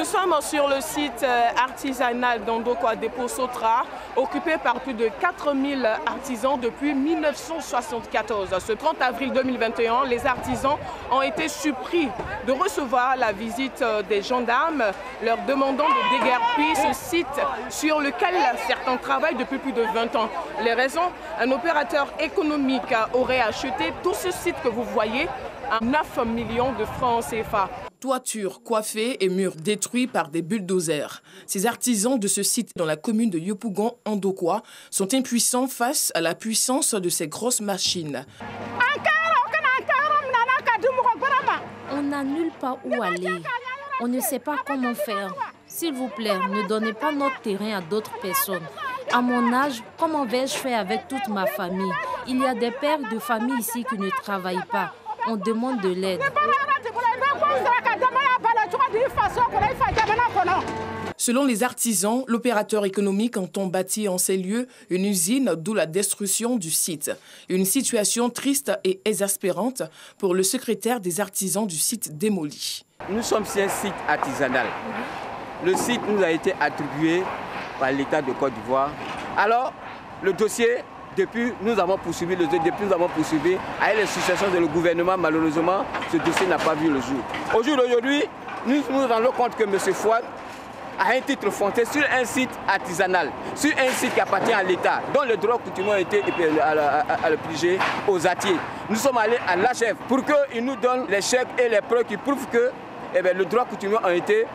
Nous sommes sur le site artisanal d'Andokwa Dépôt Sotra, occupé par plus de 4000 artisans depuis 1974. Ce 30 avril 2021, les artisans ont été surpris de recevoir la visite des gendarmes, leur demandant de déguerpir ce site sur lequel certains travaillent depuis plus de 20 ans. Les raisons, un opérateur économique aurait acheté tout ce site que vous voyez à 9 millions de francs CFA. Toitures coiffées et murs détruits par des bulldozers. Ces artisans de ce site dans la commune de Yopougon-Andokwa sont impuissants face à la puissance de ces grosses machines. On n'a nulle part où aller. On ne sait pas comment faire. S'il vous plaît, ne donnez pas notre terrain à d'autres personnes. À mon âge, comment vais-je faire avec toute ma famille? Il y a des pères de famille ici qui ne travaillent pas. On demande de l'aide. Selon les artisans, l'opérateur économique entend bâtir en ces lieux une usine, d'où la destruction du site. Une situation triste et exaspérante pour le secrétaire des artisans du site démoli. Nous sommes sur un site artisanal. Le site nous a été attribué par l'État de Côte d'Ivoire. Alors, le dossier, depuis nous avons poursuivi avec les successions de le gouvernement, malheureusement, ce dossier n'a pas vu le jour. Au jour d'aujourd'hui, nous nous rendons compte que M. Fouad a un titre foncier sur un site artisanal, sur un site qui appartient à l'État, dont les droits coutumiers ont été pigés aux Atiers. Nous sommes allés à l'HF pour qu'il nous donne les chèques et les preuves qui prouvent que le droit coutumier ont été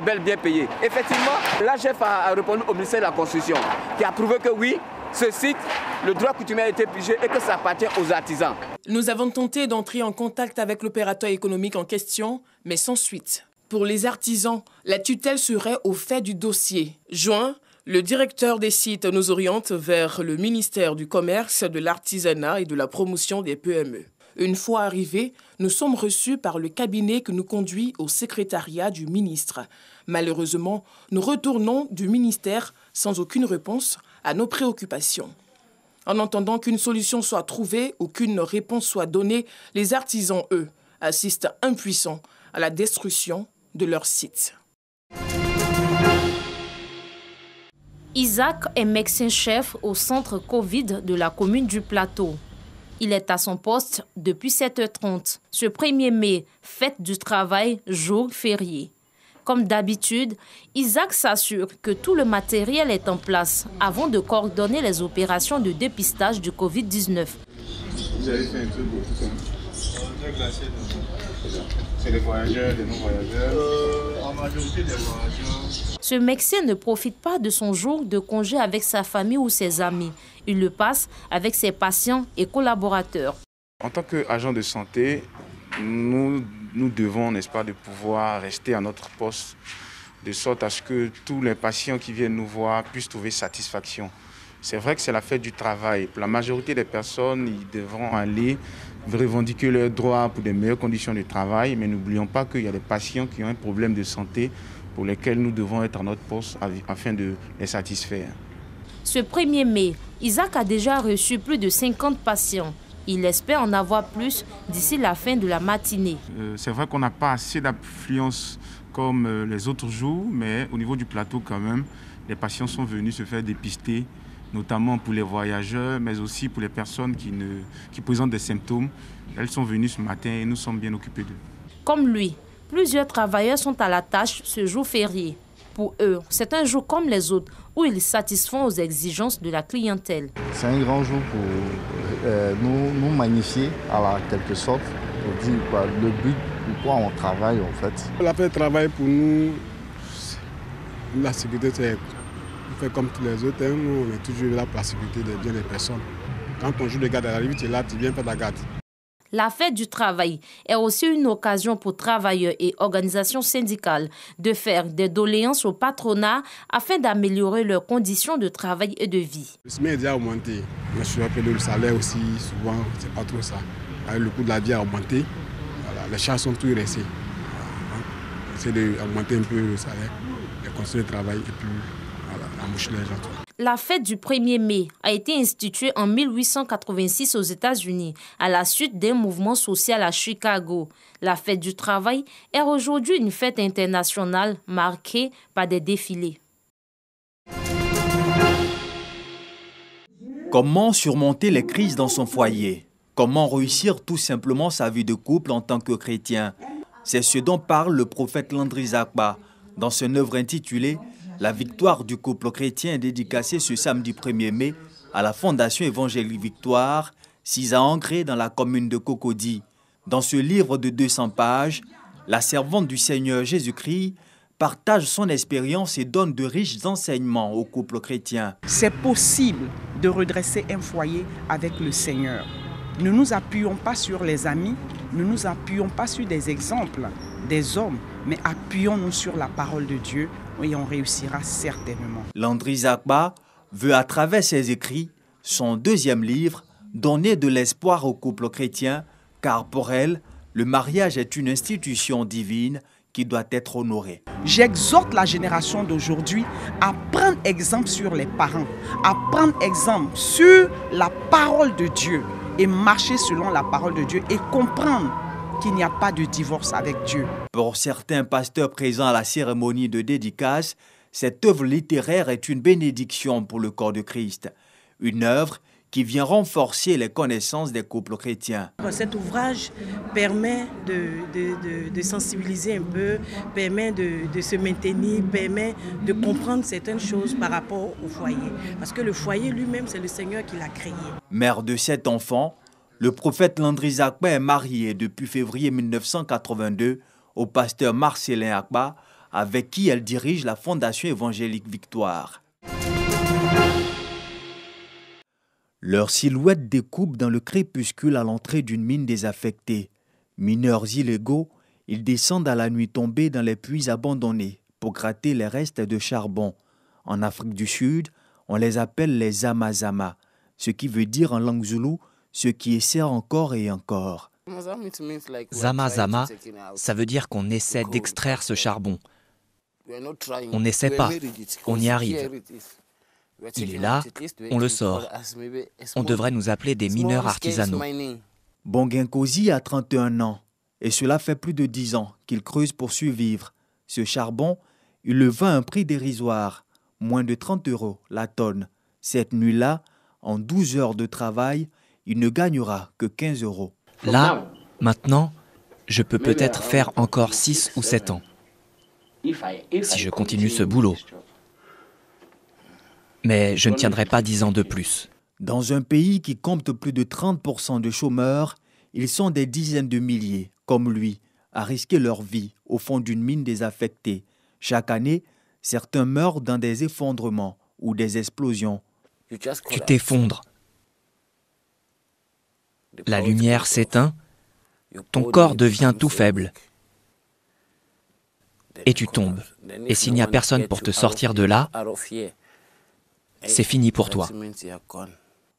bel bien payé. Effectivement, l'HF a répondu au ministère de la Construction, qui a prouvé que oui, ce site, le droit coutumier a été pigé et que ça appartient aux artisans. Nous avons tenté d'entrer en contact avec l'opérateur économique en question, mais sans suite. Pour les artisans, la tutelle serait au fait du dossier. Juin, le directeur des sites nous oriente vers le ministère du Commerce, de l'Artisanat et de la Promotion des PME. Une fois arrivés, nous sommes reçus par le cabinet qui nous conduit au secrétariat du ministre. Malheureusement, nous retournons du ministère sans aucune réponse à nos préoccupations. En attendant qu'une solution soit trouvée ou qu'une réponse soit donnée, les artisans, eux, assistent impuissants à la destruction de leur site. Isaac est médecin-chef au centre Covid de la commune du Plateau. Il est à son poste depuis 7h30. Ce 1er mai, fête du travail, jour férié. Comme d'habitude, Isaac s'assure que tout le matériel est en place avant de coordonner les opérations de dépistage du Covid-19. Vous avez fait un peu beaucoup comme c'est des voyageurs, des non-voyageurs. En majorité des voyageurs. Ce médecin ne profite pas de son jour de congé avec sa famille ou ses amis. Il le passe avec ses patients et collaborateurs. En tant qu'agent de santé, nous devons, n'est-ce pas, de pouvoir rester à notre poste de sorte à ce que tous les patients qui viennent nous voir puissent trouver satisfaction. C'est vrai que c'est la fête du travail. Pour la majorité des personnes, ils devront aller revendiquer leurs droits pour de meilleures conditions de travail, mais n'oublions pas qu'il y a des patients qui ont un problème de santé pour lesquels nous devons être à notre poste afin de les satisfaire. Ce 1er mai, Isaac a déjà reçu plus de 50 patients. Il espère en avoir plus d'ici la fin de la matinée. C'est vrai qu'on n'a pas assez d'affluence comme les autres jours, mais au niveau du plateau quand même, les patients sont venus se faire dépister, notamment pour les voyageurs, mais aussi pour les personnes qui présentent des symptômes. Elles sont venues ce matin et nous sommes bien occupés d'eux. Comme lui, plusieurs travailleurs sont à la tâche ce jour férié. Pour eux, c'est un jour comme les autres où ils satisfont aux exigences de la clientèle. C'est un grand jour pour nous magnifier à la quelque sorte, pour dire le but pourquoi on travaille en fait. La fête de travail pour nous, la sécurité c'est on fait comme tous les autres, hein. Nous, on est toujours là pour la sécurité des biens des personnes. Quand on joue de garde à la rue, tu es là, tu viens faire ta garde. La fête du travail est aussi une occasion pour travailleurs et organisations syndicales de faire des doléances au patronat afin d'améliorer leurs conditions de travail et de vie. Le SMIC a déjà augmenté. Je suis rappelé le salaire aussi, souvent, c'est pas trop ça. Le coût de la vie a augmenté. Voilà, les charges sont tout restés. On essaie d'augmenter un peu le salaire, les conditions de travail et puis embaucher les gens. La fête du 1er mai a été instituée en 1886 aux États-Unis à la suite d'un mouvement social à Chicago. La fête du travail est aujourd'hui une fête internationale marquée par des défilés. Comment surmonter les crises dans son foyer? Comment réussir tout simplement sa vie de couple en tant que chrétien? C'est ce dont parle le prophète Landry Zakpa dans son œuvre intitulée « La victoire du couple chrétien » dédicacée ce samedi 1er mai à la Fondation Évangélique Victoire, 6 ans ancrée dans la commune de Cocody. Dans ce livre de 200 pages, la servante du Seigneur Jésus-Christ partage son expérience et donne de riches enseignements au couple chrétien. C'est possible de redresser un foyer avec le Seigneur. Ne nous appuyons pas sur les amis, ne nous appuyons pas sur des exemples des hommes, mais appuyons-nous sur la parole de Dieu et on réussira certainement. Landry Zakpa veut à travers ses écrits, son 2e livre, donner de l'espoir au couple chrétien, car pour elle, le mariage est une institution divine qui doit être honorée. J'exhorte la génération d'aujourd'hui à prendre exemple sur les parents, à prendre exemple sur la parole de Dieu et marcher selon la parole de Dieu et comprendre qu'il n'y a pas de divorce avec Dieu. Pour certains pasteurs présents à la cérémonie de dédicace, cette œuvre littéraire est une bénédiction pour le corps de Christ. Une œuvre qui vient renforcer les connaissances des couples chrétiens. Cet ouvrage permet de sensibiliser un peu, permet de se maintenir, permet de comprendre certaines choses par rapport au foyer. Parce que le foyer lui-même, c'est le Seigneur qui l'a créé. Mère de 7 enfants, le prophète Landry Zakpa est marié depuis février 1982 au pasteur Marcelin Akpa, avec qui elle dirige la Fondation Évangélique Victoire. Leur silhouette découpe dans le crépuscule à l'entrée d'une mine désaffectée. Mineurs illégaux, ils descendent à la nuit tombée dans les puits abandonnés pour gratter les restes de charbon. En Afrique du Sud, on les appelle les Zamazama, ce qui veut dire en langue zoulou ce qui essaie encore et encore. Zamazama, ça veut dire qu'on essaie d'extraire ce charbon. On n'essaie pas, on y arrive. Il est là, on le sort. On devrait nous appeler des mineurs artisanaux. Bongenkosi a 31 ans et cela fait plus de 10 ans qu'il creuse pour survivre. Ce charbon, il le vend à un prix dérisoire, moins de 30 € la tonne. Cette nuit-là, en 12 heures de travail, il ne gagnera que 15 €. Là, maintenant, je peux peut-être faire encore 6 ou 7 ans, si je continue ce boulot. Mais je ne tiendrai pas 10 ans de plus. Dans un pays qui compte plus de 30% de chômeurs, ils sont des dizaines de milliers, comme lui, à risquer leur vie au fond d'une mine désaffectée. Chaque année, certains meurent dans des effondrements ou des explosions. Tu t'effondres. La lumière s'éteint, ton corps devient tout faible. Et tu tombes. Et s'il n'y a personne pour te sortir de là, c'est fini pour toi.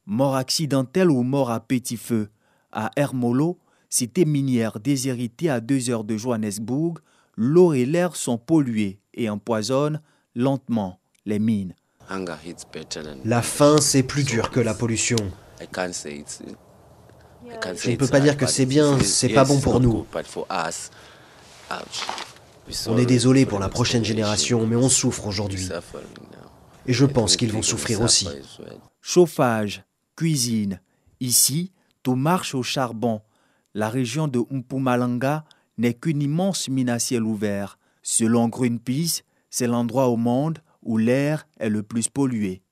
Mort accidentelle ou mort à petit feu. À Ermolo, cité minière déshéritée à 2 heures de Johannesburg, l'eau et l'air sont pollués et empoisonnent lentement les mines. La faim, c'est plus dur que la pollution. Je ne peux pas dire que c'est bien, c'est pas bon pour nous. On est désolé pour la prochaine génération, mais on souffre aujourd'hui. Et je pense qu'ils vont souffrir aussi. Chauffage, cuisine. Ici, tout marche au charbon. La région de Mpumalanga n'est qu'une immense mine à ciel ouvert. Selon Greenpeace, c'est l'endroit au monde où l'air est le plus pollué.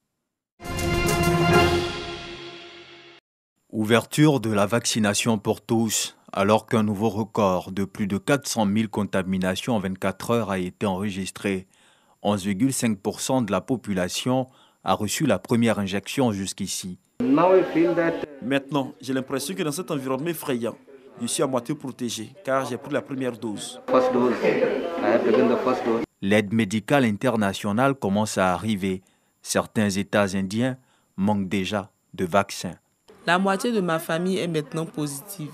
Ouverture de la vaccination pour tous, alors qu'un nouveau record de plus de 400 000 contaminations en 24 heures a été enregistré. 11,5% de la population a reçu la première injection jusqu'ici. Maintenant, j'ai l'impression que dans cet environnement effrayant, je suis à moitié protégé car j'ai pris la première dose. L'aide médicale internationale commence à arriver. Certains États indiens manquent déjà de vaccins. La moitié de ma famille est maintenant positive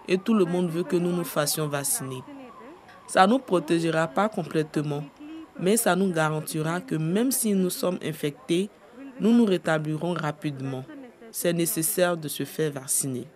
et tout le monde veut que nous nous fassions vacciner. Ça ne nous protégera pas complètement, mais ça nous garantira que même si nous sommes infectés, nous nous rétablirons rapidement. C'est nécessaire de se faire vacciner.